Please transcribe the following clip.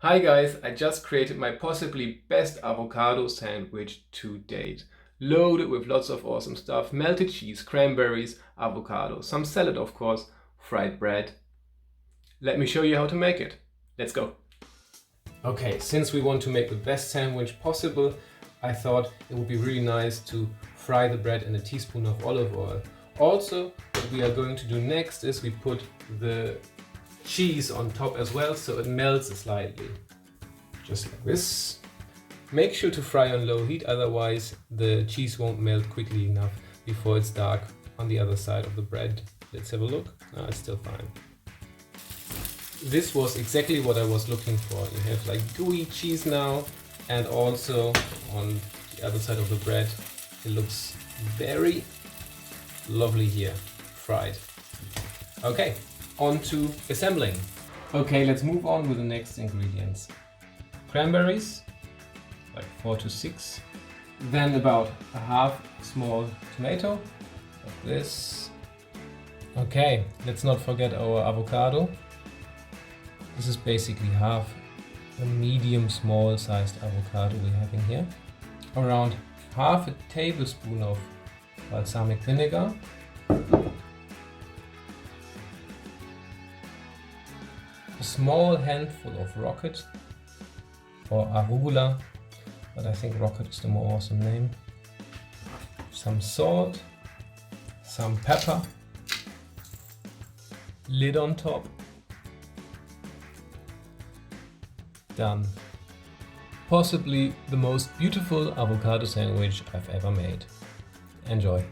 Hi guys, I just created my possibly best avocado sandwich to date. Loaded with lots of awesome stuff, melted cheese, cranberries, avocado, some salad of course, fried bread. Let me show you how to make it. Let's go. Okay, since we want to make the best sandwich possible, I thought it would be really nice to fry the bread in a teaspoon of olive oil. Also, what we are going to do next is we put the cheese on top as well, so it melts slightly. Just like this. Make sure to fry on low heat, otherwise the cheese won't melt quickly enough before it's dark on the other side of the bread. Let's have a look. It's still fine. This was exactly what I was looking for. You have like gooey cheese now, and also on the other side of the bread it looks very lovely here, fried. Okay, on to assembling. Okay, let's move on with the next ingredients. Cranberries, like 4 to 6. Then about a half small tomato, like this. Okay, let's not forget our avocado. This is basically half a medium small sized avocado we're having here. Around half a tablespoon of balsamic vinegar. A small handful of rocket or arugula, but I think rocket is the more awesome name. Some salt, some pepper, lid on top. Done. Possibly the most beautiful avocado sandwich I've ever made. Enjoy.